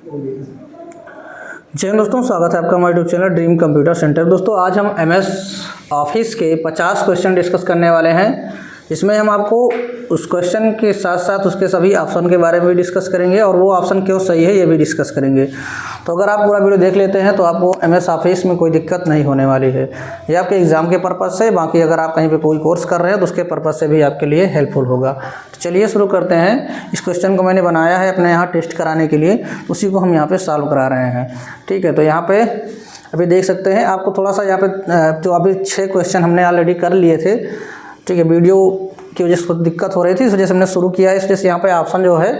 जय दोस्तों, स्वागत है आपका हमारे YouTube channel dream computer centre. दोस्तों आज हम एमएस ऑफिस के 50 क्वेश्चन डिस्कस करने वाले हैं। इसमें हम आपको उस क्वेश्चन के साथ साथ उसके सभी ऑप्शन के बारे में भी डिस्कस करेंगे और वो ऑप्शन क्यों सही है ये भी डिस्कस करेंगे। तो अगर आप पूरा वीडियो देख लेते हैं तो आपको एमएस ऑफिस में कोई दिक्कत नहीं होने वाली है। ये आपके एग्ज़ाम के पर्पज़ से, बाकी अगर आप कहीं पे कोई कोर्स कर रहे हैं तो उसके पर्पज़ से भी आपके लिए हेल्पफुल होगा। तो चलिए शुरू करते हैं। इस क्वेश्चन को मैंने बनाया है अपने यहाँ टेस्ट कराने के लिए, उसी को हम यहाँ पर सॉल्व करा रहे हैं। ठीक है, तो यहाँ पर अभी देख सकते हैं। आपको थोड़ा सा यहाँ पे जो अभी 6 क्वेश्चन हमने ऑलरेडी कर लिए थे, ठीक है, वीडियो की वजह से दिक्कत हो रही थी, इस वजह से हमने शुरू किया है। इस वजह से यहाँ पे ऑप्शन जो है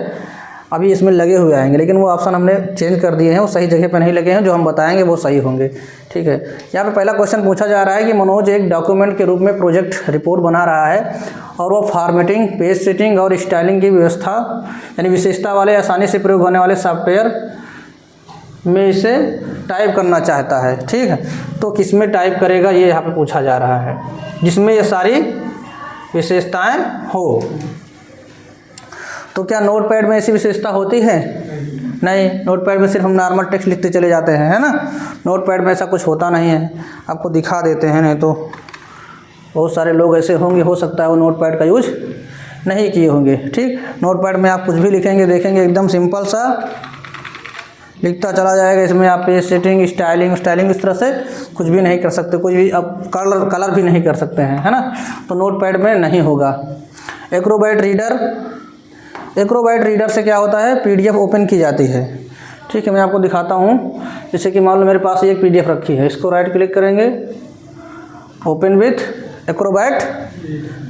अभी इसमें लगे हुए आएंगे, लेकिन वो ऑप्शन हमने चेंज कर दिए हैं, वो सही जगह पे नहीं लगे हैं। जो हम बताएंगे वो सही होंगे। ठीक है, यहाँ पे पहला क्वेश्चन पूछा जा रहा है कि मनोज एक डॉक्यूमेंट के रूप में प्रोजेक्ट रिपोर्ट बना रहा है और वो फॉर्मेटिंग, पेज सेटिंग और स्टाइलिंग की व्यवस्था यानी विशेषता वाले आसानी से प्रयोग होने वाले सॉफ्टवेयर में इसे टाइप करना चाहता है। ठीक है, तो किस में टाइप करेगा ये यहाँ पे पूछा जा रहा है, जिसमें ये सारी विशेषताएं हो। तो क्या नोटपैड में ऐसी विशेषता होती है? नहीं, नोटपैड में सिर्फ हम नॉर्मल टेक्स्ट लिखते चले जाते हैं, है ना। नोटपैड में ऐसा कुछ होता नहीं है। आपको दिखा देते हैं, नहीं तो बहुत सारे लोग ऐसे होंगे, हो सकता है वो नोटपैड का यूज नहीं किए होंगे। ठीक, नोटपैड में आप कुछ भी लिखेंगे, देखेंगे एकदम सिंपल सा लिखता चला जाएगा। इसमें आप पेज सेटिंग, स्टाइलिंग इस तरह से कुछ भी नहीं कर सकते, कुछ भी आप कलर भी नहीं कर सकते हैं, है ना। तो नोटपैड में नहीं होगा। एक्रोबैट रीडर से क्या होता है, पीडीएफ ओपन की जाती है। ठीक है, मैं आपको दिखाता हूँ। जैसे कि मान लो मेरे पास एक पीडीएफ रखी है, इसको राइट क्लिक करेंगे, ओपन विथ एक्रोबैट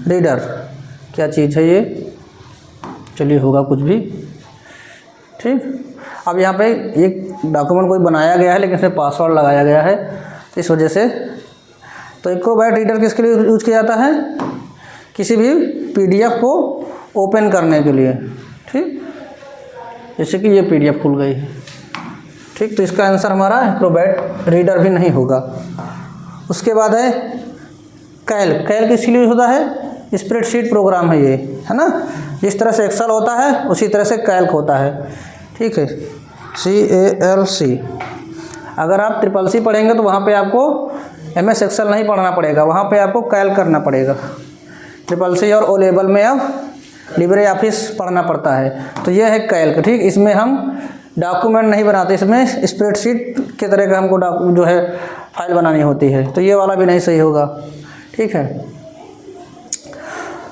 रीडर। क्या चीज़ है ये? चलिए, होगा कुछ भी। ठीक, अब यहाँ पे एक डॉक्यूमेंट कोई बनाया गया है, लेकिन इसमें पासवर्ड लगाया गया है, तो इस वजह से। तो एक्रोबैट रीडर किसके लिए यूज किया जाता है? किसी भी पीडीएफ को ओपन करने के लिए। ठीक, जैसे कि ये पीडीएफ खुल गई है। ठीक, तो इसका आंसर हमारा एक्रोबैट रीडर भी नहीं होगा। उसके बाद है कैल किसके लिए होता है? स्प्रेडशीट प्रोग्राम है ये, है ना। जिस तरह से एक्सेल होता है उसी तरह से कैल्क होता है। ठीक है, CALC। अगर आप CCC पढ़ेंगे तो वहाँ पे आपको MS एक्सेल नहीं पढ़ना पड़ेगा, वहाँ पे आपको कैल्क करना पड़ेगा। CCC और O लेवल में अब लिब्रे ऑफिस पढ़ना पड़ता है। तो ये है कैल्क। ठीक, इसमें हम डॉक्यूमेंट नहीं बनाते, इसमें स्प्रेडशीट के तरह का हमको जो है फाइल बनानी होती है। तो ये वाला भी नहीं सही होगा। ठीक है,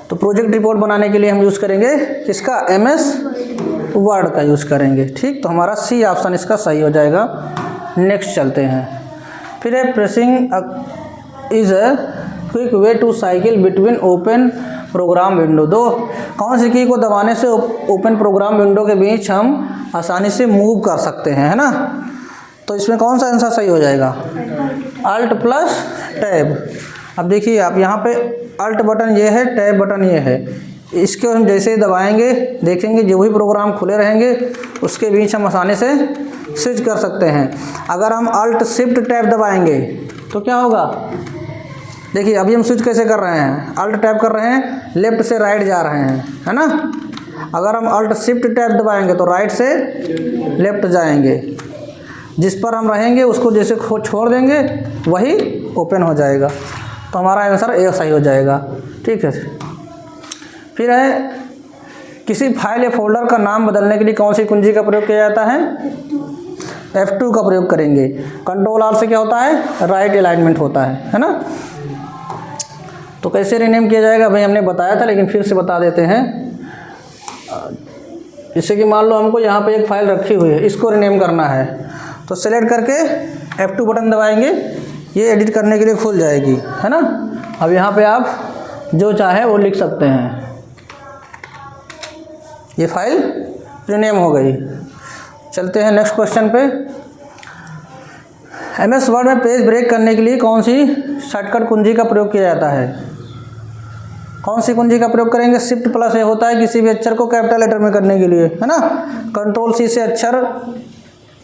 तो प्रोजेक्ट रिपोर्ट बनाने के लिए हम यूज़ करेंगे किसका? MS वर्ड का यूज़ करेंगे। ठीक, तो हमारा C ऑप्शन इसका सही हो जाएगा। नेक्स्ट चलते हैं। फिर है pressing is a quick way to cycle between open program window. दो कौन सी की को दबाने से ओपन प्रोग्राम विंडो के बीच हम आसानी से मूव कर सकते हैं, है ना। तो इसमें कौन सा आंसर सही हो जाएगा? Alt plus tab. अब देखिए आप यहाँ पे अल्ट बटन ये है, टैब बटन ये है। इसको हम जैसे ही दबाएंगे देखेंगे जो भी प्रोग्राम खुले रहेंगे उसके बीच हम आसानी से स्विच कर सकते हैं। अगर हम अल्ट शिफ्ट टैब दबाएंगे तो क्या होगा? देखिए अभी हम स्विच कैसे कर रहे हैं, अल्ट टैब कर रहे हैं, लेफ्ट से राइट जा रहे हैं, है ना। अगर हम अल्ट शिफ्ट टैब दबाएंगे तो राइट से लेफ्ट जाएंगे। जिस पर हम रहेंगे उसको जैसे छोड़ देंगे वही ओपन हो जाएगा। तो हमारा आंसर ए सही हो जाएगा। ठीक है, फिर है किसी फाइल या फोल्डर का नाम बदलने के लिए कौन सी कुंजी का प्रयोग किया जाता है? F2 का प्रयोग करेंगे। कंट्रोल आर से क्या होता है? राइट अलाइनमेंट होता है ना। तो कैसे रीनेम किया जाएगा भाई हमने बताया था, लेकिन फिर से बता देते हैं। जैसे कि मान लो हमको यहाँ पे एक फाइल रखी हुई है, इसको रीनेम करना है, तो सेलेक्ट करके F2 बटन दबाएंगे, ये एडिट करने के लिए खुल जाएगी, है ना। अब यहाँ पे आप जो चाहे वो लिख सकते हैं। ये फाइल रीनेम हो गई। चलते हैं नेक्स्ट क्वेश्चन पे। MS वर्ड में पेज ब्रेक करने के लिए कौन सी शॉर्टकट कुंजी का प्रयोग किया जाता है? कौन सी कुंजी का प्रयोग करेंगे? शिफ्ट प्लस ए होता है किसी भी अक्षर को कैपिटल लेटर में करने के लिए, है ना। कंट्रोल C से अक्षर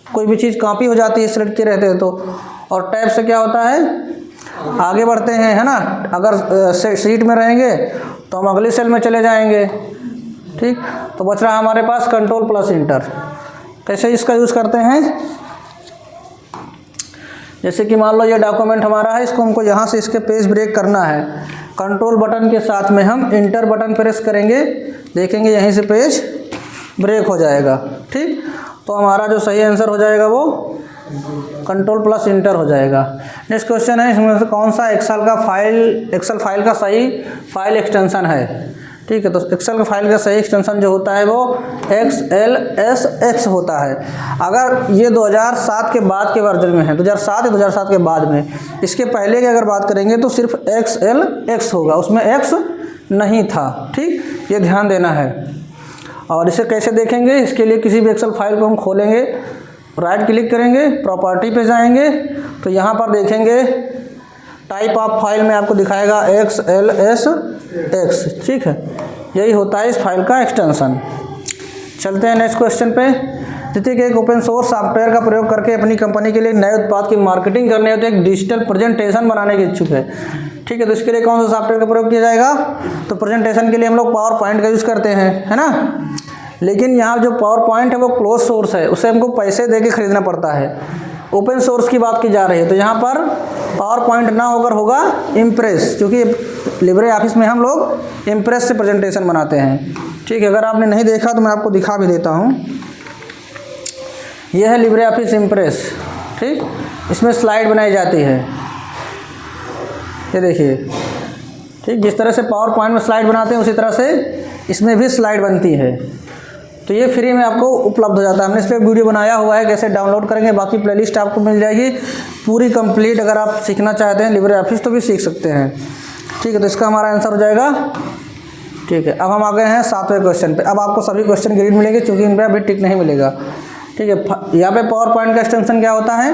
कोई भी चीज़ कॉपी हो जाती है सिलेक्ट के रहते हैं तो। और टैब से क्या होता है? आगे बढ़ते हैं, है ना। अगर शीट में रहेंगे तो हम अगली सेल में चले जाएंगे। ठीक, तो बच रहा हमारे पास कंट्रोल प्लस इंटर। कैसे इसका यूज़ करते हैं, जैसे कि मान लो ये डॉक्यूमेंट हमारा है, इसको हमको यहाँ से इसके पेज ब्रेक करना है, कंट्रोल बटन के साथ में हम इंटर बटन प्रेस करेंगे, देखेंगे यहीं से पेज ब्रेक हो जाएगा। ठीक, तो हमारा जो सही आंसर हो जाएगा वो कंट्रोल प्लस इंटर हो जाएगा। नेक्स्ट क्वेश्चन है, इसमें से कौन सा एक्सेल फाइल का सही फाइल एक्सटेंशन है। ठीक है, तो एक्सेल का फाइल का सही एक्सटेंशन जो होता है वो XLSX होता है। अगर ये 2007 के बाद के वर्जन में है, 2007 या 2007 के बाद में, इसके पहले की अगर बात करेंगे तो सिर्फ XLX होगा, उसमें X नहीं था। ठीक, ये ध्यान देना है। और इसे कैसे देखेंगे, इसके लिए किसी भी एक्सेल फाइल को हम खोलेंगे, राइट क्लिक करेंगे, प्रॉपर्टी पे जाएंगे, तो यहाँ पर देखेंगे टाइप ऑफ फाइल में आपको दिखाएगा XLSX। ठीक है, यही होता है इस फाइल का एक्सटेंशन। चलते हैं नेक्स्ट क्वेश्चन पे। द्वितीय एक ओपन सोर्स सॉफ्टवेयर का प्रयोग करके अपनी कंपनी के लिए नए उत्पाद की मार्केटिंग करने हेतु एक डिजिटल प्रेजेंटेशन बनाने के इच्छुक है। ठीक है, तो इसके लिए कौन सा सॉफ्टवेयर का प्रयोग किया जाएगा, तो प्रेजेंटेशन के लिए हम लोग पावर पॉइंट का यूज़ करते हैं, है ना। लेकिन यहाँ जो पावर पॉइंट है वो क्लोज सोर्स है, उसे हमको पैसे दे के खरीदना पड़ता है। ओपन सोर्स की बात की जा रही है, तो यहाँ पर पावर पॉइंट ना होकर होगा इम्प्रेस, क्योंकि लिब्रे ऑफिस में हम लोग इम्प्रेस से प्रेजेंटेशन बनाते हैं। ठीक है, अगर आपने नहीं देखा तो मैं आपको दिखा भी देता हूँ। यह है लिब्रे ऑफिस इम्प्रेस। ठीक, इसमें स्लाइड बनाई जाती है, ये देखिए। ठीक, जिस तरह से पावर पॉइंट में स्लाइड बनाते हैं उसी तरह से इसमें भी स्लाइड बनती है। तो ये फ्री में आपको उपलब्ध हो जाता है। हमने इस पर वीडियो बनाया हुआ है, कैसे डाउनलोड करेंगे, बाकी प्लेलिस्ट आपको मिल जाएगी पूरी कंप्लीट। अगर आप सीखना चाहते हैं लिब्रे ऑफिस तो भी सीख सकते हैं। ठीक है, तो इसका हमारा आंसर हो जाएगा। ठीक है, अब हम आ गए हैं 7वें क्वेश्चन पे। अब आपको सभी क्वेश्चन ग्रीन मिलेंगे क्योंकि इन पर अभी टिक नहीं मिलेगा। ठीक है, यहाँ पे पावर पॉइंट का एक्सटेंशन क्या होता है,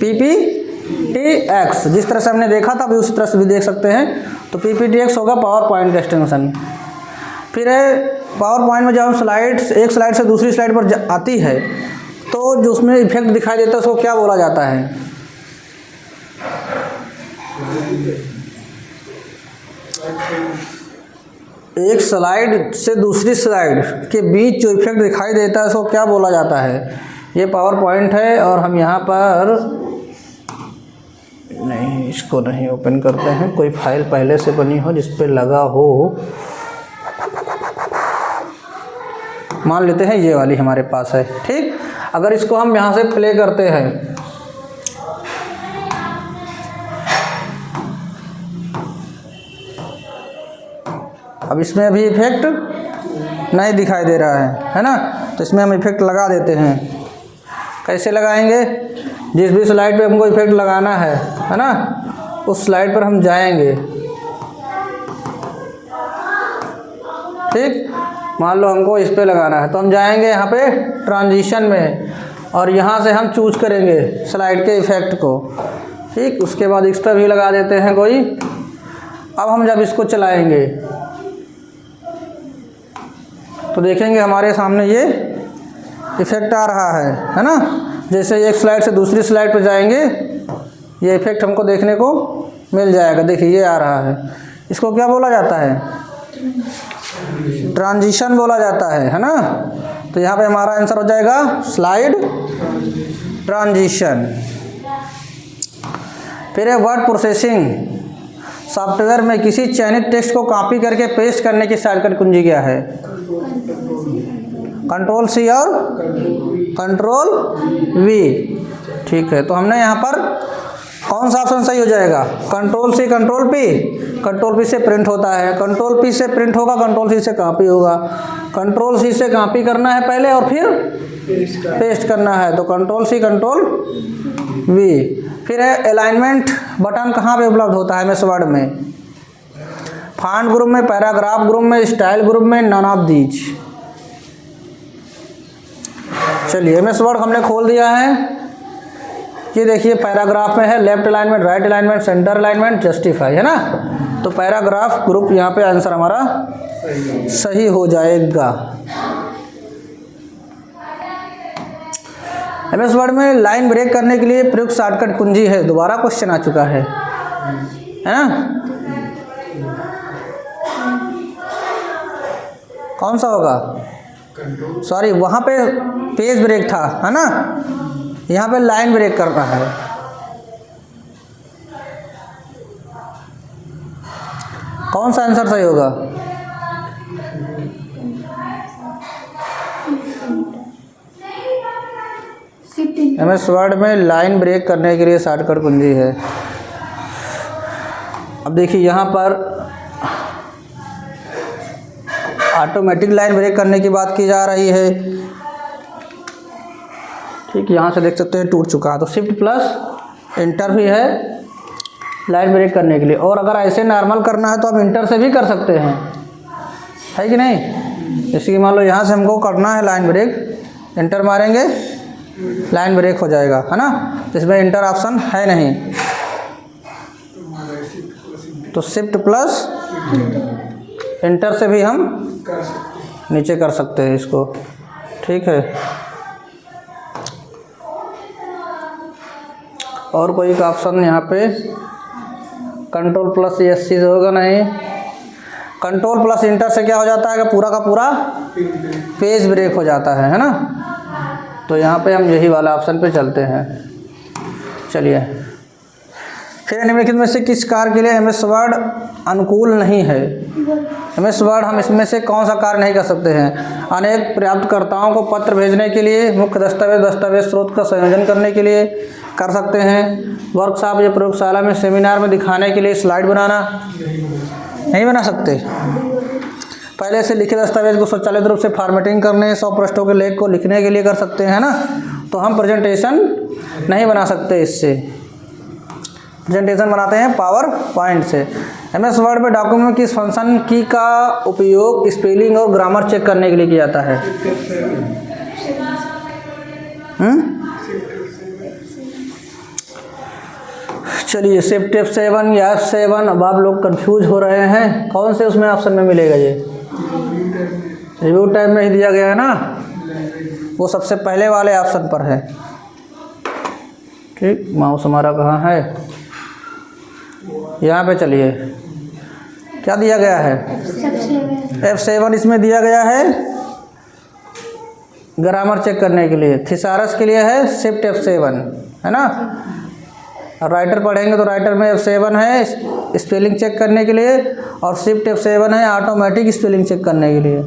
PPTX। जिस तरह से हमने देखा था अभी उसी तरह से भी देख सकते हैं, तो PPTX होगा पावर पॉइंट का एक्सटेंशन। फिर है पावर पॉइंट में जब हम एक स्लाइड से दूसरी स्लाइड पर आती है तो जो उसमें इफेक्ट दिखाई देता है उसको क्या बोला जाता है, एक स्लाइड से दूसरी स्लाइड के बीच जो इफेक्ट दिखाई देता है उसको क्या बोला जाता है। ये पावर पॉइंट है और हम यहाँ पर नहीं, इसको नहीं ओपन करते हैं, कोई फाइल पहले से बनी हो जिस पे लगा हो। मान लेते हैं ये वाली हमारे पास है। ठीक, अगर इसको हम यहाँ से प्ले करते हैं, अब इसमें अभी इफेक्ट नहीं दिखाई दे रहा है ना, तो इसमें हम इफेक्ट लगा देते हैं। कैसे लगाएंगे, जिस भी स्लाइड पे हमको इफेक्ट लगाना है ना, उस स्लाइड पर हम जाएंगे। ठीक, मान लो हमको इस पे लगाना है तो हम जाएंगे यहाँ पे ट्रांजिशन में और यहाँ से हम चूज करेंगे स्लाइड के इफेक्ट को। ठीक, उसके बाद इस पर भी लगा देते हैं कोई। अब हम जब इसको चलाएंगे तो देखेंगे हमारे सामने ये इफेक्ट आ रहा है ना। जैसे एक स्लाइड से दूसरी स्लाइड पर जाएंगे ये इफेक्ट हमको देखने को मिल जाएगा। देखिए ये आ रहा है, इसको क्या बोला जाता है, ट्रांजिशन बोला जाता है ना। तो यहाँ पे हमारा आंसर हो जाएगा स्लाइड ट्रांजिशन। फिर है वर्ड प्रोसेसिंग सॉफ्टवेयर में किसी चयनित टेक्स्ट को कॉपी करके पेस्ट करने की शॉर्टकट कुंजी क्या है, कंट्रोल C और कंट्रोल V। ठीक है, तो हमने यहाँ पर कौन सा ऑप्शन सही हो जाएगा, control C control P। Control P से प्रिंट होता है, कंट्रोल P से प्रिंट होगा, कंट्रोल C से कॉपी होगा। कंट्रोल C से कॉपी करना है पहले और फिर पेस्ट करना है, तो कंट्रोल C कंट्रोल V। फिर है अलाइनमेंट बटन कहाँ पे उपलब्ध होता है MS वर्ड में, फॉन्ट ग्रुप में, पैराग्राफ ग्रुप में, स्टाइल ग्रुप में, नन ऑफ दीज। चलिए MS वर्ड हमने खोल दिया है। ये देखिए पैराग्राफ में है left alignment, right alignment, centre alignment, justify, है ना। तो पैराग्राफ ग्रुप यहाँ पे आंसर हमारा सही हो जाएगा। MS वर्ड में लाइन ब्रेक करने के लिए प्रयुक्त शॉर्टकट कुंजी है, दोबारा क्वेश्चन आ चुका है ना। कौन सा होगा, सॉरी, वहाँ पे पेज ब्रेक था, है ना, यहाँ पे लाइन ब्रेक कर रहा है। कौन सा आंसर सही होगा? एमएस वर्ड में लाइन ब्रेक करने के लिए शॉर्टकट कुंजी है। अब देखिए यहाँ पर ऑटोमेटिक लाइन ब्रेक करने की बात की जा रही है। ठीक, यहाँ से देख सकते हैं टूट चुका है, तो शिफ्ट प्लस इंटर भी है लाइन ब्रेक करने के लिए। और अगर ऐसे नॉर्मल करना है तो आप इंटर से भी कर सकते हैं, है कि नहीं? जैसे कि मान लो यहाँ से हमको करना है लाइन ब्रेक, इंटर मारेंगे लाइन ब्रेक हो जाएगा, है ना। तो इसमें इंटर ऑप्शन है नहीं, तो शिफ्ट प्लस इंटर से भी हम नीचे कर सकते हैं इसको। ठीक है, और कोई का ऑप्शन यहाँ पे कंट्रोल प्लस एस सी होगा नहीं। कंट्रोल प्लस इंटर से क्या हो जाता है कि पूरा का पूरा पेज ब्रेक हो जाता है ना। तो यहाँ पे हम यही वाला ऑप्शन पे चलते हैं। चलिए, फिर निम्नलिखित में से किस कार्य के लिए एमएस वर्ड अनुकूल नहीं है? एमएस वर्ड हम इसमें से कौन सा कार्य नहीं कर सकते हैं? अनेक प्राप्तकर्ताओं को पत्र भेजने के लिए, मुख्य दस्तावेज स्रोत का संयोजन करने के लिए कर सकते हैं, वर्कशॉप या प्रयोगशाला में सेमिनार में दिखाने के लिए स्लाइड बनाना नहीं बना सकते, पहले से लिखे दस्तावेज को स्वचालित रूप से फॉर्मेटिंग करने, 100 पृष्ठों के लेख को लिखने के लिए कर सकते हैं ना। तो हम प्रेजेंटेशन नहीं बना सकते, इससे प्रेजेंटेशन बनाते हैं पावर पॉइंट से। एमएस वर्ड में डॉक्यूमेंट में किस फंक्शन की का उपयोग स्पेलिंग और ग्रामर चेक करने के लिए किया जाता है? चलिए, शिफ्ट F7 या F7। अब आप लोग कंफ्यूज हो रहे हैं, कौन से उसमें ऑप्शन में मिलेगा? ये रिव्यू टाइम में ही दिया गया है ना, वो सबसे पहले वाले ऑप्शन पर है। ठीक, माउस हमारा कहाँ है? यहाँ पे चलिए, क्या दिया गया है? F7 इसमें दिया गया है ग्रामर चेक करने के लिए। थिसारस के लिए है शिफ्ट F7, है ना। और राइटर पढ़ेंगे तो राइटर में F7 है स्पेलिंग चेक करने के लिए, और शिफ्ट F7 है ऑटोमेटिक स्पेलिंग चेक करने के लिए।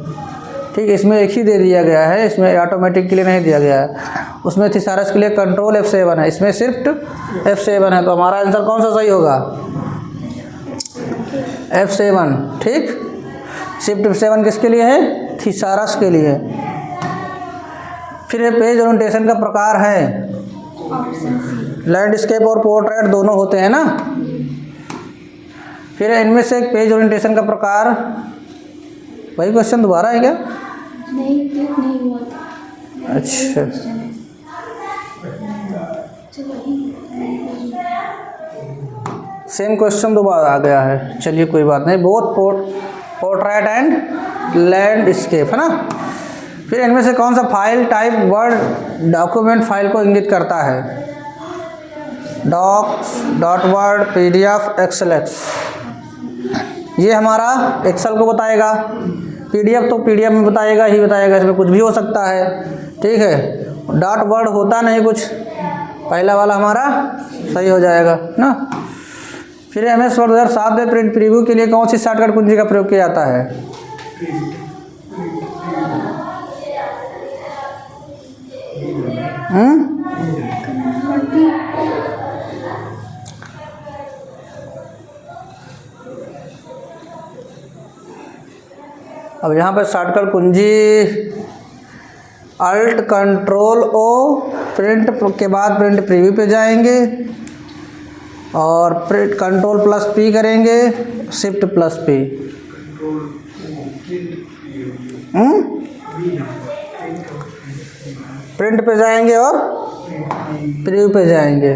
ठीक, इसमें एक ही दे दिया गया है, इसमें ऑटोमेटिक के लिए नहीं दिया गया है। उसमें थिसारस के लिए कंट्रोल F7 है, इसमें शिफ्ट F7 है। तो हमारा आंसर कौन सा सही होगा? F7। ठीक, शिफ्ट F7 किसके लिए है? थिसारस के लिए। फिर पेज ओरिएंटेशन का प्रकार है, लैंडस्केप और पोर्ट्रेट दोनों होते हैं ना। फिर इनमें से एक पेज ओरिएंटेशन का प्रकार, वही क्वेश्चन दोबारा है क्या? नहीं हुआ था। अच्छा, सेम क्वेश्चन दोबारा आ गया है। चलिए कोई बात नहीं, बोथ पोर्ट्रेट एंड लैंडस्केप, है ना। फिर इनमें से कौन सा file type word document file को इंगित करता है? Docs, dot word, PDF, XLX. ये हमारा एक्सेल को बताएगा, PDF तो PDF में बताएगा ही बताएगा, इसमें कुछ भी हो सकता है। ठीक है, डॉट वर्ड होता नहीं कुछ, पहला वाला हमारा सही हो जाएगा ना। फिर एमएस वर्ड 2007 में प्रिंट प्रीव्यू के लिए कौन सी शॉर्टकट कुंजी का प्रयोग किया जाता है? अब यहाँ पर शॉर्टकट कुंजी अल्ट कंट्रोल O, प्रिंट के बाद प्रिंट प्रीव्यू पे जाएंगे और प्रिंट कंट्रोल प्लस P करेंगे, शिफ्ट प्लस P। प्रिंट पे जाएंगे और प्रीव्यू पे जाएंगे।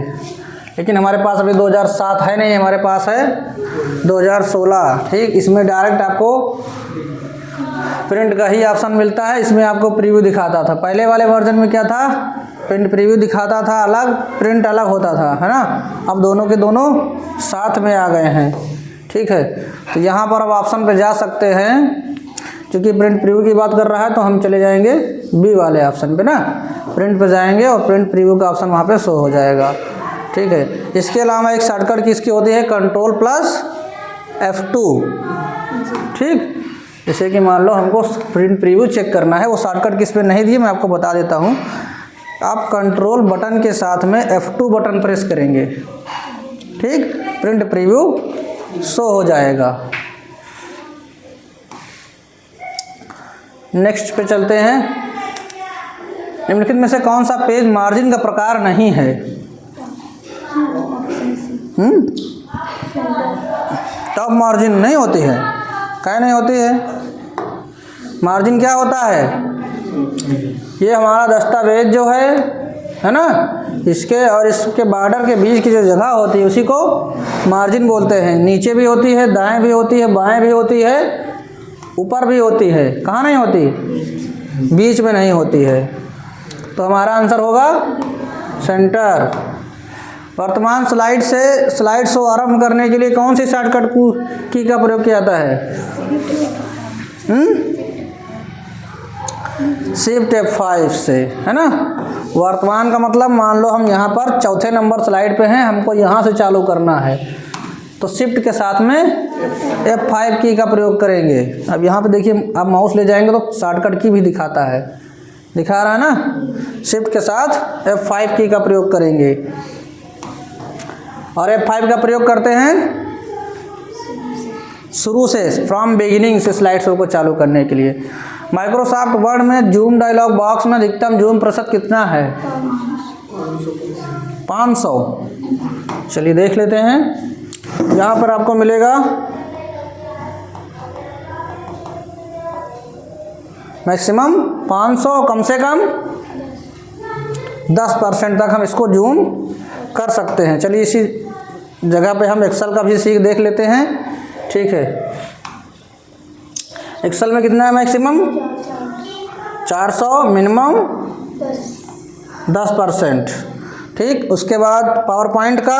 लेकिन हमारे पास अभी 2007 है नहीं, हमारे पास है 2016। ठीक, इसमें डायरेक्ट आपको प्रिंट का ही ऑप्शन मिलता है, इसमें आपको प्रीव्यू दिखाता था। पहले वाले वर्जन में क्या था? प्रिंट प्रीव्यू दिखाता था अलग, प्रिंट अलग होता था, है ना। अब दोनों के दोनों साथ में आ गए हैं। ठीक है, तो यहाँ पर अब ऑप्शन पे जा सकते हैं क्योंकि प्रिंट प्रीव्यू की बात कर रहा है तो हम चले जाएंगे बी वाले ऑप्शन पे ना, प्रिंट पे जाएंगे और प्रिंट प्रीव्यू का ऑप्शन वहाँ पे शो हो जाएगा। ठीक है, इसके अलावा एक शॉर्टकट किसकी होती है, कंट्रोल प्लस F2। ठीक, जैसे कि मान लो हमको प्रिंट प्रीव्यू चेक करना है, वो शॉर्टकट किस पे नहीं दिए, मैं आपको बता देता हूँ। आप कंट्रोल बटन के साथ में F2 बटन प्रेस करेंगे, ठीक, प्रिंट प्रीव्यू शो हो जाएगा। नेक्स्ट पे चलते हैं। निम्नलिखित में से कौन सा पेज मार्जिन का प्रकार नहीं है? टॉप मार्जिन नहीं होती है, क्या नहीं होती है? मार्जिन क्या होता है? ये हमारा दस्तावेज जो है ना, इसके और इसके बॉर्डर के बीच की जो जगह होती है उसी को मार्जिन बोलते हैं। नीचे भी होती है, दाएं भी होती है, बाएं भी होती है, ऊपर भी होती है, कहाँ नहीं होती? बीच में नहीं होती है। तो हमारा आंसर होगा सेंटर। वर्तमान स्लाइड शो आरंभ करने के लिए कौन सी शॉर्टकट की का प्रयोग किया जाता है? शिफ्ट F5 से, है ना। वर्तमान का मतलब मान लो हम यहाँ पर चौथे नंबर स्लाइड पे हैं, हमको यहाँ से चालू करना है तो शिफ्ट के साथ में F5 की का प्रयोग करेंगे। अब यहाँ पे देखिए, आप माउस ले जाएंगे तो शॉर्टकट की भी दिखाता है, दिखा रहा है ना। शिफ्ट के साथ F5 की का प्रयोग करेंगे और F5 का प्रयोग करते हैं शुरू से, फ्रॉम बिगिनिंग से स्लाइड शो को चालू करने के लिए। माइक्रोसॉफ्ट वर्ड में जूम डायलॉग बॉक्स में अधिकतम जूम प्रतिशत कितना है? 500। चलिए देख लेते हैं। यहाँ पर आपको मिलेगा मैक्सिमम 500, कम से कम 10% तक हम इसको जूम कर सकते हैं। चलिए इसी जगह पे हम एक्सेल का भी सीख देख लेते हैं। ठीक है, एक्सेल में कितना है मैक्सिमम? 400, मिनिमम 10%। ठीक, उसके बाद पावर पॉइंट का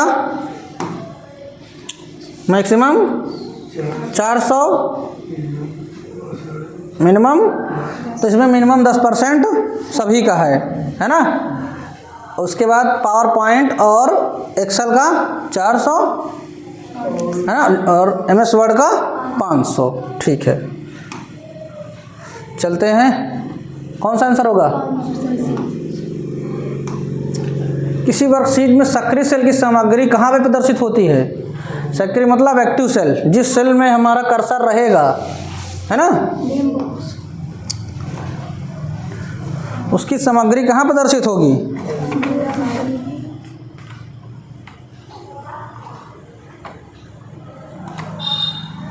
मैक्सिमम 400, मिनिमम, तो इसमें मिनिमम 10% सभी का है ना। उसके बाद पावर पॉइंट और एक्सेल का 400 है ना, और MS वर्ड का 500। ठीक है, चलते हैं। कौन सा आंसर होगा? किसी वर्कशीट में सक्रिय सेल की सामग्री कहाँ पे प्रदर्शित होती है? सक्रिय मतलब एक्टिव सेल, जिस सेल में हमारा कर्सर रहेगा, है ना, उसकी सामग्री कहाँ प्रदर्शित होगी?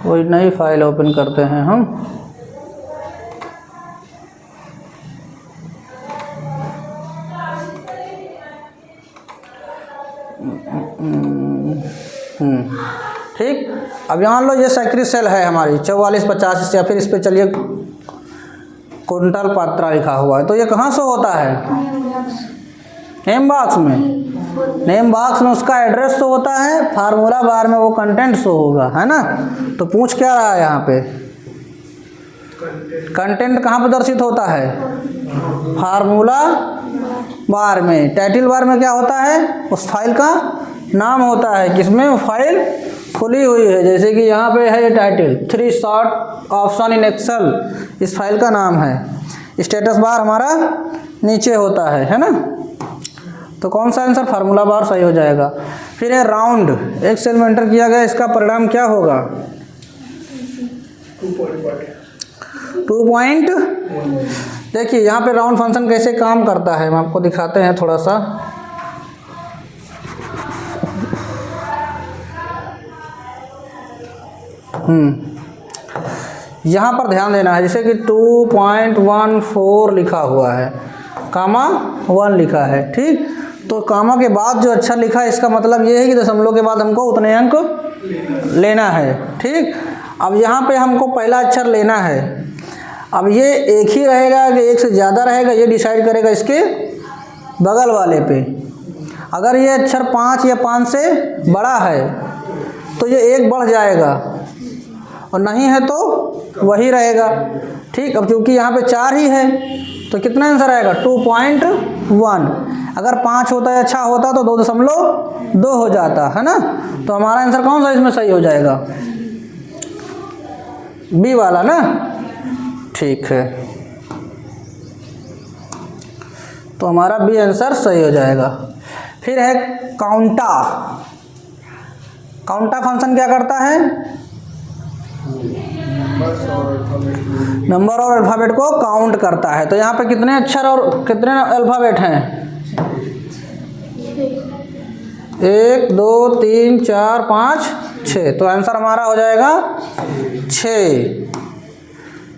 कोई नई फाइल ओपन करते हैं हम। ठीक, अब यहाँ लो ये सक्रिय सेल है हमारी 4450, या फिर इस पे चलिए कुंटल पात्रा लिखा हुआ है, तो ये कहाँ से होता है? नेम बॉक्स में। नेम बॉक्स में उसका एड्रेस शो होता है, फार्मूला बार में वो कंटेंट शो होगा, है ना। तो पूछ क्या रहा है यहाँ पे? कंटेंट कहाँ प्रदर्शित होता है? फार्मूला बार में। टाइटल बार में क्या होता है? उस फाइल का नाम होता है, किसमें फाइल खुली हुई है। जैसे कि यहाँ पे है ये title 3 short option in Excel, इस फाइल का नाम है। स्टेटस बार हमारा नीचे होता है ना। तो कौन सा आंसर? फार्मूला बार सही हो जाएगा। फिर है राउंड, एक सेल में एंटर किया गया, इसका परिणाम क्या होगा? 2 पॉइंट। देखिए यहाँ पे राउंड फंक्शन कैसे काम करता है, हम आपको दिखाते हैं थोड़ा सा। यहाँ पर ध्यान देना है, जैसे कि 2.14 लिखा हुआ है, कामा 1 लिखा है। ठीक, तो कामा के बाद जो अक्षर लिखा है, इसका मतलब ये है कि दशमलव के बाद हमको उतने अंक लेना है। ठीक, अब यहाँ पे हमको पहला अक्षर लेना है। अब ये एक ही रहेगा कि एक से ज़्यादा रहेगा, ये डिसाइड करेगा इसके बगल वाले पे। अगर ये अक्षर 5 या 5 से बड़ा है तो ये 1 बढ़ जाएगा, और नहीं है तो वही रहेगा। ठीक, अब क्योंकि यहाँ पे 4 ही है तो कितना आंसर आएगा 2.1। अगर 5 होता या 6 होता तो 2.2 हो जाता है ना। तो हमारा आंसर कौन सा इसमें सही हो जाएगा, बी वाला ना। ठीक है, तो हमारा बी आंसर सही हो जाएगा। फिर है काउंटा। काउंटा फंक्शन क्या करता है, नंबर और अल्फ़ाबेट को काउंट करता है। तो यहाँ पे कितने अक्षर और कितने अल्फ़ाबेट हैं, 1 2 3 4 5 6। तो आंसर हमारा हो जाएगा 6।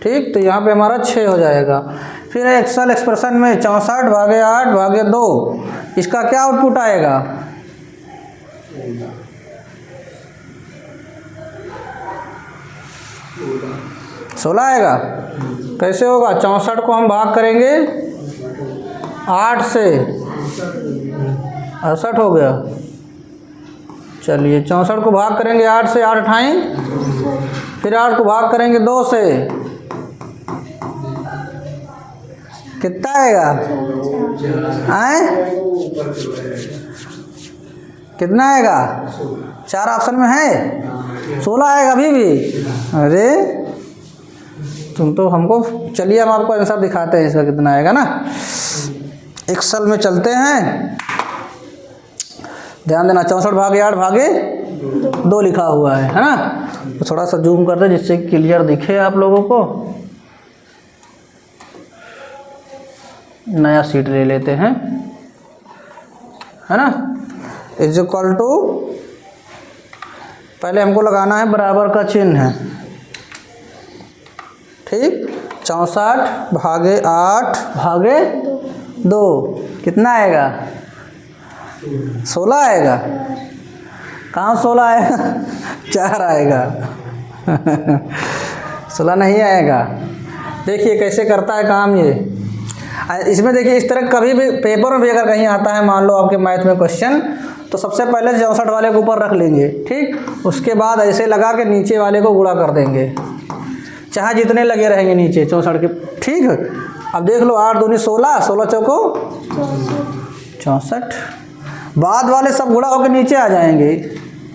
ठीक, तो यहाँ पे हमारा 6 हो जाएगा। फिर एक्सेल एक्सप्रेशन में 64 भागे 8 भागे 2, इसका क्या आउटपुट आएगा, 16 आएगा। कैसे होगा, 64 को हम भाग करेंगे 8 से, 68 हो गया। चलिए 64 को भाग करेंगे 8 से, 8 अठाई, फिर 8 को भाग करेंगे 2 से, कितना आएगा, आए कितना आएगा, 4 ऑप्शन में है, 16 आएगा अभी भी। अरे तुम तो हमको, चलिए हम आपको आंसर दिखाते हैं इसका कितना आएगा ना। एक्सेल में चलते हैं, ध्यान देना 64 भागे 8 भागे 2 लिखा हुआ है ना। तो थोड़ा सा जूम कर दे जिससे क्लियर दिखे आप लोगों को। नया सीट ले लेते हैं, है ना। इज इक्वल टू, पहले हमको लगाना है बराबर का चिन्ह है। ठीक, 64 भागे 8 भागे 2 कितना आएगा, 16 आएगा। कहाँ 16 आएगा 4 आएगा 16 नहीं आएगा। देखिए कैसे करता है काम ये। इसमें देखिए इस तरह कभी भी पेपर में भी अगर कहीं आता है, मान लो आपके मैथ में क्वेश्चन, तो सबसे पहले 64 वाले को ऊपर रख लेंगे। ठीक, उसके बाद ऐसे लगा के नीचे वाले को गुणा कर देंगे, चाहे जितने लगे रहेंगे नीचे 64 के। ठीक है, अब देख लो 8 दूनी 16, 16 चौको 64, बाद वाले सब गुणा होकर नीचे आ जाएंगे।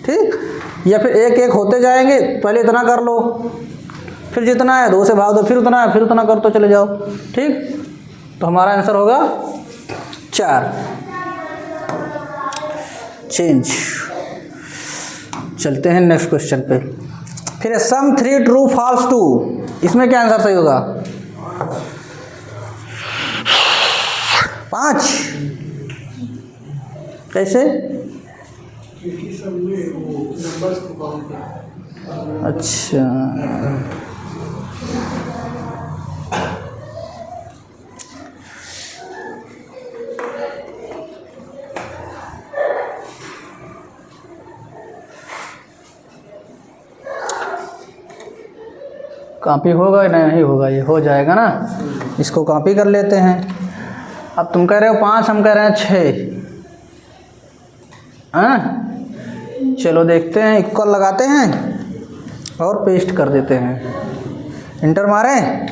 ठीक, या फिर एक एक होते जाएंगे, पहले इतना कर लो, फिर जितना है 2 से भाग दो, फिर उतना है, फिर उतना कर तो चले जाओ। ठीक, तो हमारा आंसर होगा 4। चेंज। चलते हैं नेक्स्ट क्वेश्चन पे। फिर सम 3 ट्रू फॉल्स 2, इसमें क्या आंसर सही होगा, 5। कैसे, अच्छा कॉपी होगा या नहीं होगा, ये हो जाएगा ना। इसको कॉपी कर लेते हैं। अब तुम कह रहे हो 5, हम कह रहे हैं 6, हाँ। चलो देखते हैं, इक्वल लगाते हैं और पेस्ट कर देते हैं। इंटर मारें,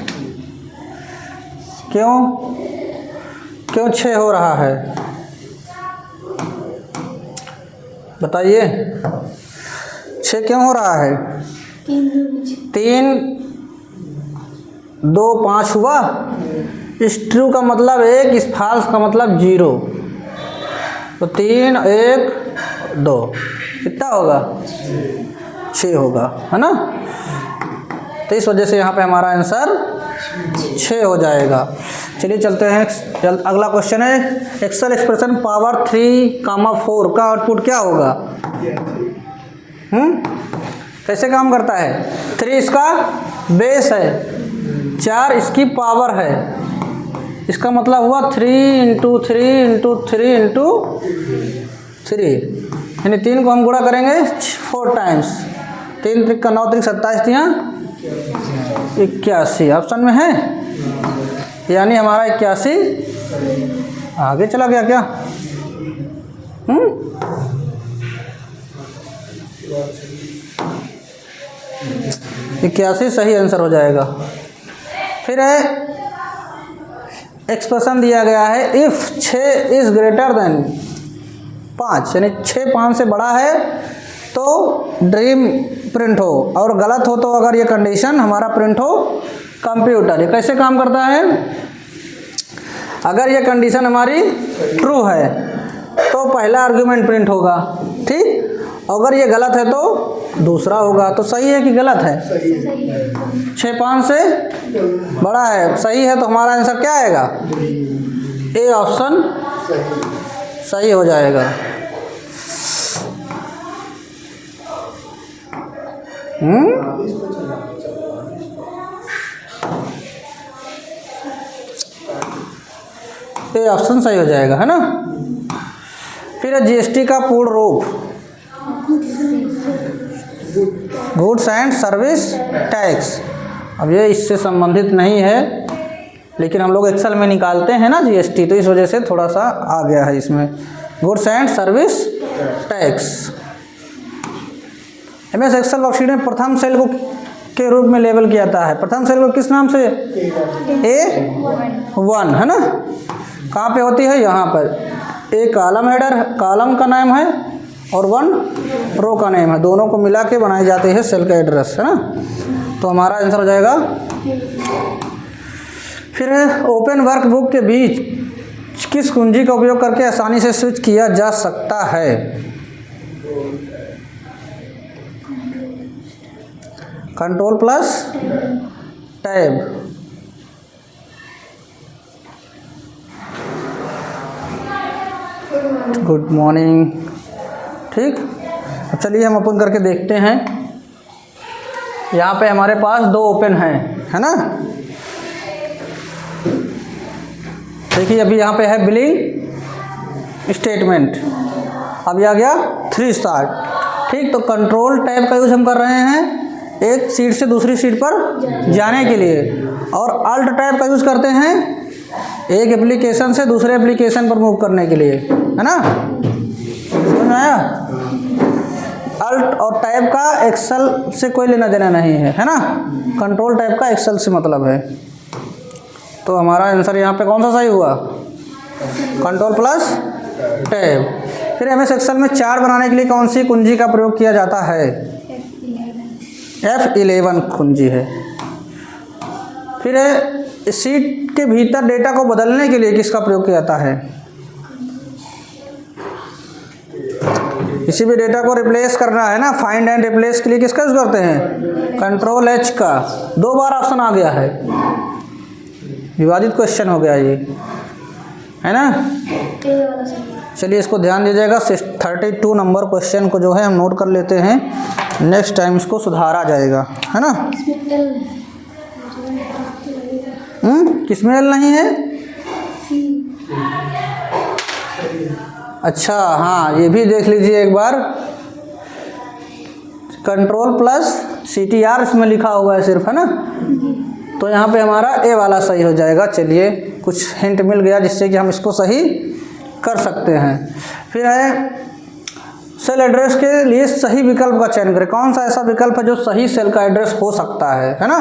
क्यों 6 हो रहा है बताइए, 6 क्यों हो रहा है, 3 2 5 हुआ। इस ट्रू का मतलब 1, इस फॉल्स का मतलब 0। तो 3 1 2 कितना होगा, 6 होगा, है ना। तो इस वजह से यहाँ पे हमारा आंसर 6 हो जाएगा। चलिए चलते हैं, अगला क्वेश्चन है एक्सेल एक्सप्रेशन पावर 3, 4 का आउटपुट क्या होगा। कैसे काम करता है, 3 इसका बेस है, 4 इसकी पावर है। इसका मतलब हुआ 3 × 3 × 3 × 3, यानी 3 को हम गुणा करेंगे 4 टाइम्स। 3 3 का 9 3 27 81 ऑप्शन में है, यानी हमारा 81 आगे चला गया क्या। 81 सही आंसर हो जाएगा। फिर है एक्सप्रेशन दिया गया है इफ़ 6 इज़ ग्रेटर देन 5, यानी 6 5 से बड़ा है तो ड्रीम प्रिंट हो, और गलत हो तो अगर ये कंडीशन हमारा प्रिंट हो कंप्यूटर। ये कैसे काम करता है? अगर ये कंडीशन हमारी ट्रू है तो पहला आर्गुमेंट प्रिंट होगा, ठीक। अगर ये गलत है तो दूसरा होगा। तो सही है कि गलत है? 6 5 से बड़ा है, सही है। तो हमारा आंसर क्या आएगा? ए ऑप्शन सही हो जाएगा। ए ऑप्शन सही हो जाएगा, है ना। फिर जीएसटी का पूर्ण रूप गुड्स एंड सर्विस टैक्स। अब ये इससे संबंधित नहीं है, लेकिन हम लोग एक्सेल में निकालते हैं ना जीएसटी, तो इस वजह से थोड़ा सा आ गया है इसमें। Goods and service tax. MS Excel worksheet में प्रथम सेल को के रूप में लेबल किया जाता है। प्रथम सेल को किस नाम से? A1, है ना। कहाँ पे होती है? यहाँ पर। ए कॉलम हेडर, कॉलम का नाम है, और 1 रो का नेम है। दोनों को मिला के बनाए जाते हैं सेल का एड्रेस, है ना। तो हमारा आंसर हो जाएगा। फिर ओपन वर्कबुक के बीच किस कुंजी का उपयोग करके आसानी से स्विच किया जा सकता है? Control plus tab. Good morning, ठीक। अब चलिए हम ओपन करके देखते हैं। यहाँ पे हमारे पास 2 ओपन हैं, है ना। देखिए अभी यहाँ पे है बिलिंग स्टेटमेंट, अब ये आ गया 3 स्टार, ठीक। तो कंट्रोल टैब का यूज हम कर रहे हैं एक सीट से दूसरी सीट पर जाने के लिए, और अल्ट टैब का यूज करते हैं एक एप्लीकेशन से दूसरे एप्लीकेशन पर मूव करने के लिए, है ना। समझ में आया? अल्ट और टैब का एक्सेल से कोई लेना देना नहीं है ना। कंट्रोल टैब का एक्सेल से मतलब है। तो हमारा आंसर यहाँ पे कौन सा सही हुआ? Control plus tab. फिर एमएस एक्सेल में चार्ट बनाने के लिए कौन सी कुंजी का प्रयोग किया जाता है? F11 कुंजी है। फिर सीट के भीतर डेटा को बदलने के लिए किसका प्रयोग किया जाता है? किसी भी डेटा को रिप्लेस करना है ना, फाइंड एंड रिप्लेस के लिए किसका यूज करते हैं? कंट्रोल H का। 2 बार ऑप्शन आ गया है, विवादित क्वेश्चन हो गया ये, है ना। चलिए इसको ध्यान दीजिएगा। 32 नंबर क्वेश्चन को जो है हम नोट कर लेते हैं, नेक्स्ट टाइम इसको सुधारा जाएगा, है ना। किसमें एल नहीं है? अच्छा हाँ, ये भी देख लीजिए एक बार। कंट्रोल प्लस CTR इसमें लिखा हुआ है सिर्फ, है ना। तो यहाँ पे हमारा ए वाला सही हो जाएगा। चलिए कुछ हिंट मिल गया जिससे कि हम इसको सही कर सकते हैं। फिर है सेल एड्रेस के लिए सही विकल्प का चयन करें। कौन सा ऐसा विकल्प है जो सही सेल का एड्रेस हो सकता है ना।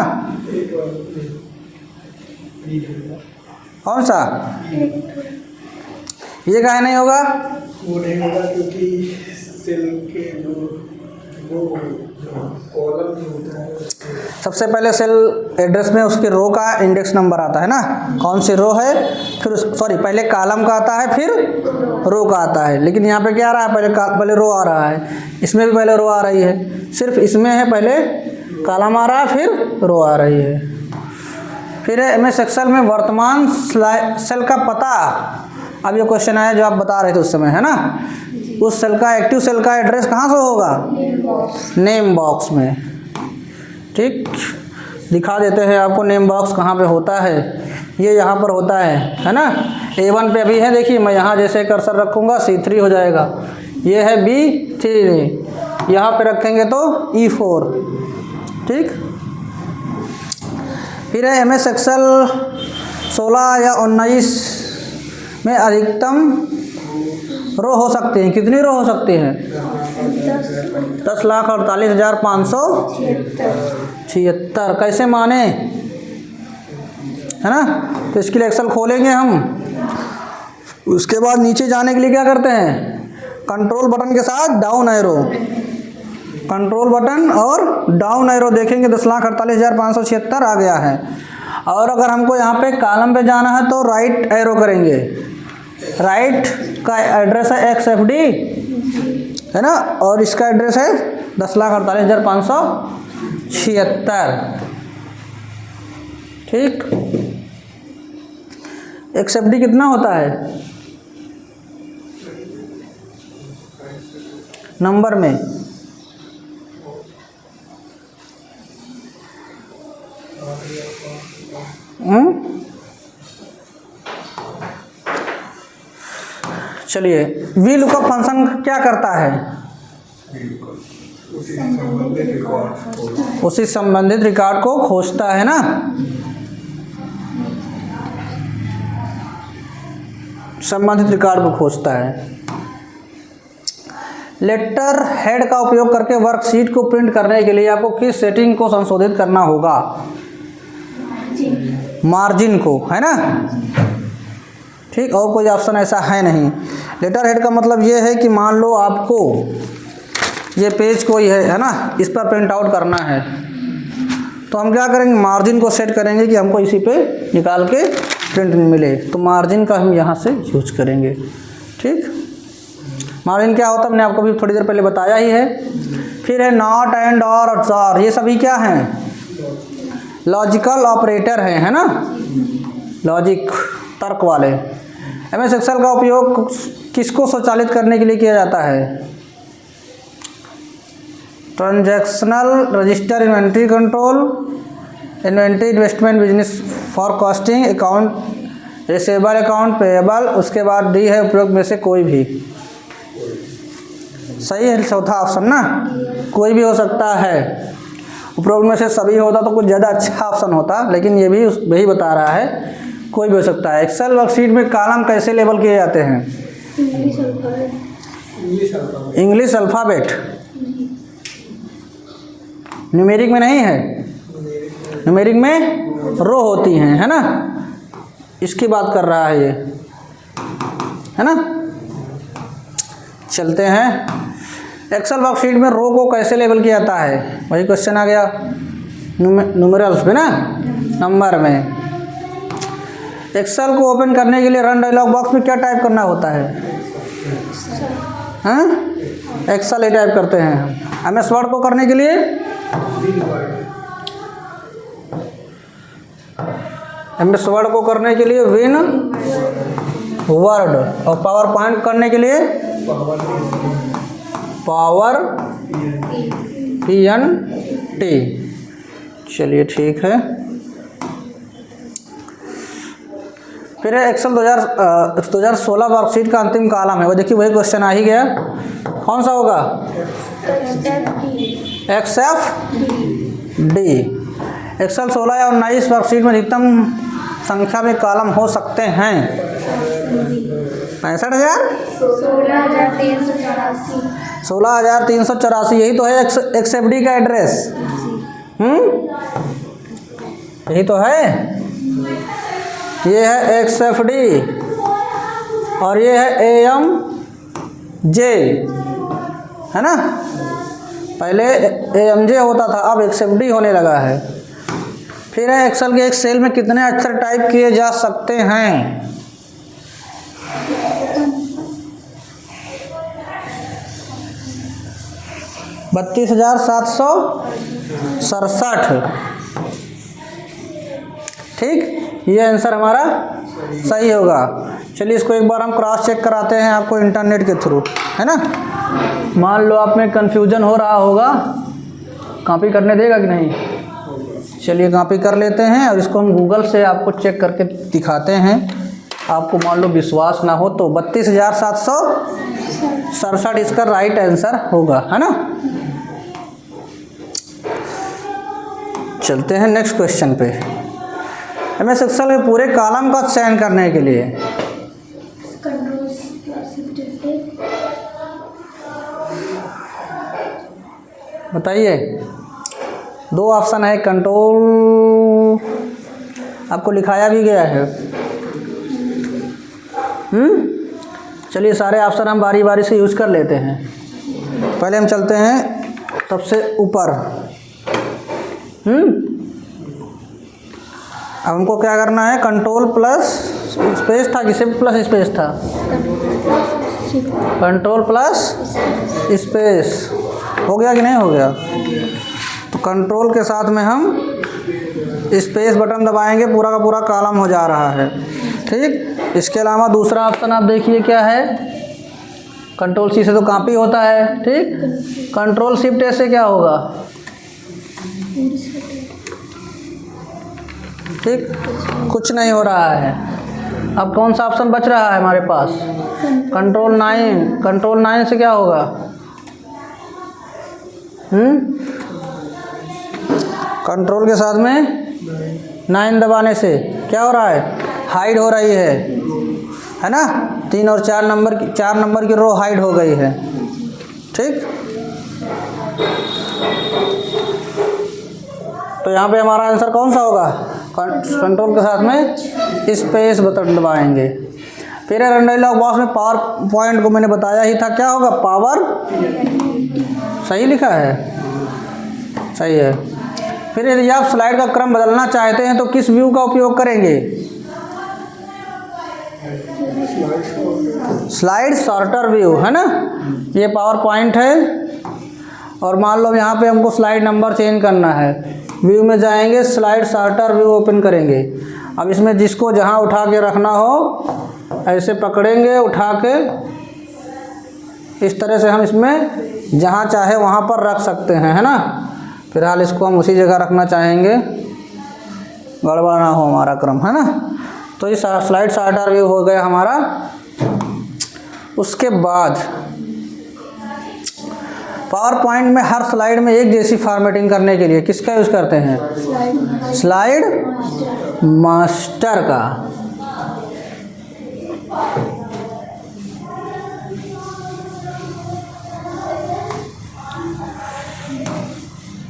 कौन सा? ये काहे नहीं होगा? वो नहीं होगा क्योंकि सेल के जो वो कॉलम जो होता है, सबसे पहले सेल एड्रेस में उसके रो का इंडेक्स नंबर आता है ना, कौन सी रो है, फिर सॉरी पहले कॉलम का आता है फिर रो का आता है। लेकिन यहाँ पे क्या आ रहा है? पहले रो आ रहा है। इसमें भी पहले रो आ रही है, सिर्फ इसमें है पहले कॉलम आ रहा है फिर रो आ रही है। फिर है एमएस एक्सेल में वर्तमान सेल का पता। अब ये क्वेश्चन आया जो आप बता रहे थे उस समय, है ना। उस सेल का एक्टिव सेल का एड्रेस कहाँ से होगा? नेम बॉक्स में, ठीक। दिखा देते हैं आपको नेम बॉक्स कहाँ पे होता है। ये यहाँ पर होता है ना। A1 पे अभी है, देखिए मैं यहाँ जैसे कर्सर रखूँगा C3 हो जाएगा। ये है B3, यहाँ पे रखेंगे तो E4, ठीक। फिर है एमएस एक्सेल 16 या 19 में अधिकतम रो हो सकती हैं। कितनी रो हो सकती हैं? 10,48,576 76 कैसे माने, है ना। तो इसके लिए एक्सेल खोलेंगे हम। उसके बाद नीचे जाने के लिए क्या करते हैं, कंट्रोल बटन के साथ डाउन एरो, कंट्रोल बटन और डाउन एरो देखेंगे 10,48,576 आ गया है। और अगर हमको यहाँ पे कॉलम पे जाना है तो राइट एरो करेंगे। राइट का एड्रेस है XFD, है ना, और इसका एड्रेस है 10,48,576। ठीक, XFD कितना होता है नंबर में, चलिए वी लुकअप फंक्शन क्या करता है, उसी संबंधित रिकॉर्ड को खोजता है ना। संबंधित रिकॉर्ड को खोजता है। लेटर हेड का उपयोग करके वर्कशीट को प्रिंट करने के लिए आपको किस सेटिंग को संशोधित करना होगा, मार्जिन को, है ना। ठीक, और कोई ऑप्शन ऐसा है नहीं। लेटर हेड का मतलब ये है कि मान लो आपको ये पेज कोई है ना, इस पर प्रिंट आउट करना है, तो हम क्या करेंगे, मार्जिन को सेट करेंगे कि हमको इसी पे निकाल के प्रिंट मिले, तो मार्जिन का हम यहाँ से यूज करेंगे। ठीक, मार्जिन क्या होता है हमने आपको भी थोड़ी देर पहले बताया ही है। फिर है नॉट एंड और, ये सभी क्या हैं, लॉजिकल ऑपरेटर हैं, है ना, लॉजिक तर्क वाले। MS एक्सेल का उपयोग किसको स्वचालित करने के लिए किया जाता है, transactional register, inventory control, inventory investment, business forecasting, account receivable, account payable. उसके बाद डी है उपयोग में से कोई भी। सही है चौथा ऑप्शन ना, कोई भी हो सकता है। उपयोग में से सभी होता तो कुछ ज़्यादा अच्छा ऑप्शन होता, लेकिन ये भी वही बता रहा है, कोई भी हो सकता है। एक्सेल वर्कशीट में कॉलम कैसे लेबल किए जाते हैं, इंग्लिश अल्फ़ाबेट, न्यूमेरिक में नहीं है, न्यूमेरिक में रो होती हैं, है ना, इसकी बात कर रहा है ये, है ना। चलते हैं, एक्सेल वर्कशीट में रो को कैसे लेबल किया जाता है, वही क्वेश्चन आ गया न्यूमेरल्स में ना, नंबर में। एक्सेल को ओपन करने के लिए रन डायलॉग बॉक्स में क्या टाइप करना होता है, हाँ, एक्सेल ही टाइप करते हैं। MS वर्ड को करने के लिए MS वर्ड को करने के लिए विन वर्ड, और पावर पॉइंट करने के लिए पावर PNT। चलिए ठीक है। फिर है एक्सेल 2016 वर्कशीट का अंतिम कॉलम है, वो देखिए वही क्वेश्चन आ ही गया, कौन सा होगा, XFD। एक्सेल 16 या 19 वर्कशीट में अधिकतम संख्या में कॉलम हो सकते हैं 65,000, 16,384। यही तो है XFD का एड्रेस, यही तो है, ये है XFD और ये है AMJ, है ना। पहले AMJ होता था, अब XFD होने लगा है। फिर है एक्सेल के एक सेल में कितने अक्षर टाइप किए जा सकते हैं, 32,767। ठीक, ये आंसर हमारा सही होगा। चलिए इसको एक बार हम क्रॉस चेक कराते हैं आपको इंटरनेट के थ्रू, है ना। मान लो आप में कन्फ्यूजन हो रहा होगा, कॉपी करने देगा कि नहीं, चलिए कॉपी कर लेते हैं और इसको हम गूगल से आपको चेक करके दिखाते हैं। आपको मान लो विश्वास ना हो तो 32,767 इसका राइट आंसर होगा, है ना। चलते हैं नेक्स्ट क्वेश्चन पे। MS एक्सेल में पूरे कॉलम का चयन करने के लिए बताइए, दो ऑप्शन है, कंट्रोल आपको लिखाया भी गया है। चलिए सारे ऑप्शन हम बारी बारी से यूज़ कर लेते हैं। पहले हम चलते हैं सबसे ऊपर। अब हमको क्या करना है, कंट्रोल प्लस स्पेस था कि शिफ्ट प्लस स्पेस था? कंट्रोल प्लस स्पेस हो गया कि नहीं हो गया? तो कंट्रोल के साथ में हम स्पेस बटन दबाएंगे, पूरा का पूरा कॉलम हो जा रहा है। ठीक, इसके अलावा दूसरा ऑप्शन आप देखिए क्या है, कंट्रोल सी से तो कॉपी होता है। ठीक, कंट्रोल शिफ्ट ए से क्या होगा? ठीक, कुछ नहीं हो रहा है। अब कौन सा ऑप्शन बच रहा है हमारे पास? कंट्रोल 9। कंट्रोल 9 से क्या होगा? कंट्रोल के साथ में 9 दबाने से क्या हो रहा है? हाइड हो रही है ना? 3 और 4 नंबर की रो हाइड हो गई है। ठीक, तो यहाँ पे हमारा आंसर कौन सा होगा? कंट्रोल के साथ में स्पेस बटन दबाएंगे। फिर रन डायलॉग बॉक्स में पावर पॉइंट को मैंने बताया ही था, क्या होगा? पावर, सही लिखा है, सही है। फिर यदि आप स्लाइड का क्रम बदलना चाहते हैं तो किस व्यू का उपयोग करेंगे? स्लाइड सॉर्टर व्यू, है ना? ये पावर पॉइंट है और मान लो यहाँ पे हमको स्लाइड नंबर चेंज करना है। व्यू में जाएंगे, स्लाइड सॉर्टर व्यू ओपन करेंगे। अब इसमें जिसको जहाँ उठा के रखना हो ऐसे पकड़ेंगे, उठा के इस तरह से हम इसमें जहाँ चाहे वहाँ पर रख सकते हैं, है ना? फिलहाल इसको हम उसी जगह रखना चाहेंगे, गड़बड़ ना हो हमारा क्रम, है ना? तो ये स्लाइड सॉर्टर व्यू हो गया हमारा। उसके बाद पावर पॉइंट में हर स्लाइड में एक जैसी फॉर्मेटिंग करने के लिए किसका यूज़ करते हैं? स्लाइड मास्टर का।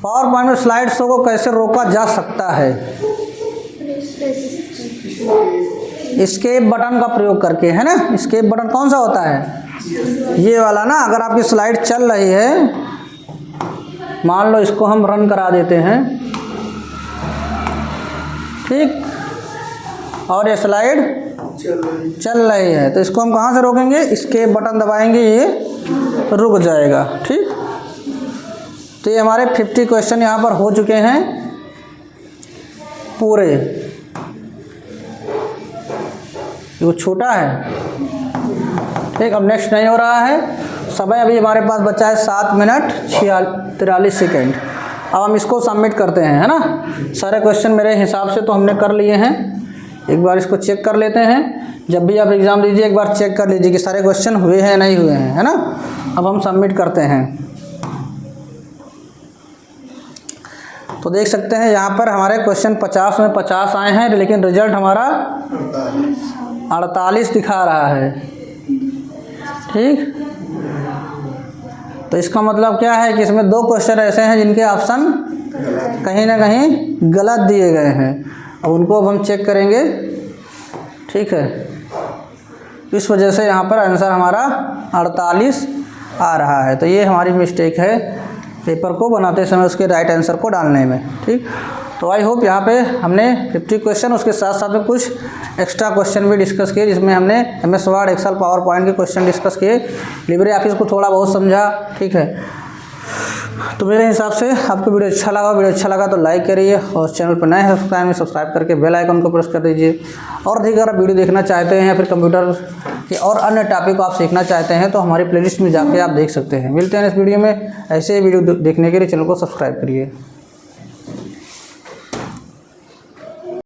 पावर पॉइंट में स्लाइड शो को कैसे रोका जा सकता है? एस्केप बटन का प्रयोग करके, है ना? एस्केप बटन कौन सा होता है? ये वाला ना। अगर आपकी स्लाइड चल रही है, मान लो इसको हम रन करा देते हैं, ठीक, और ये स्लाइड चल रही है, तो इसको हम कहाँ से रोकेंगे? एस्केप बटन दबाएंगे, ये रुक जाएगा। ठीक, तो ये हमारे 50 क्वेश्चन यहाँ पर हो चुके हैं पूरे। वो छोटा है। ठीक, अब नेक्स्ट नहीं हो रहा है। समय अभी हमारे पास बचा है 7 मिनट 43 सेकेंड। अब हम इसको सबमिट करते हैं, है ना? सारे क्वेश्चन मेरे हिसाब से तो हमने कर लिए हैं। एक बार इसको चेक कर लेते हैं। जब भी आप एग्ज़ाम दीजिए एक बार चेक कर लीजिए कि सारे क्वेश्चन हुए हैं नहीं हुए हैं, है ना? अब हम सबमिट करते हैं। तो देख सकते हैं यहाँ पर हमारे क्वेश्चन 50 में 50 आए हैं, लेकिन रिजल्ट हमारा 48 दिखा रहा है। ठीक, तो इसका मतलब क्या है कि इसमें 2 क्वेश्चन ऐसे हैं जिनके ऑप्शन कहीं ना कहीं गलत दिए गए हैं। अब उनको अब हम चेक करेंगे। ठीक है, इस वजह से यहाँ पर आंसर हमारा 48 आ रहा है। तो ये हमारी मिस्टेक है पेपर को बनाते समय उसके राइट आंसर को डालने में। ठीक, तो आई होप यहाँ पे हमने 50 क्वेश्चन, उसके साथ साथ में कुछ एक्स्ट्रा क्वेश्चन भी डिस्कस किए, जिसमें हमने MS word, Excel, PowerPoint के क्वेश्चन डिस्कस किए, लिब्रे ऑफिस को थोड़ा बहुत समझा। ठीक है, तो मेरे हिसाब से आपको वीडियो अच्छा लगा तो लाइक करिए, और चैनल पर नए हैं सब्सक्राइब करके बेल आइकन को प्रेस कर दीजिए। और अधिक अगर वीडियो देखना चाहते हैं या फिर कंप्यूटर के और अन्य टॉपिक को आप सीखना चाहते हैं तो हमारी प्लेलिस्ट में जाके आप देख सकते हैं। मिलते हैं इस वीडियो में। ऐसे वीडियो देखने के लिए चैनल को सब्सक्राइब करिए।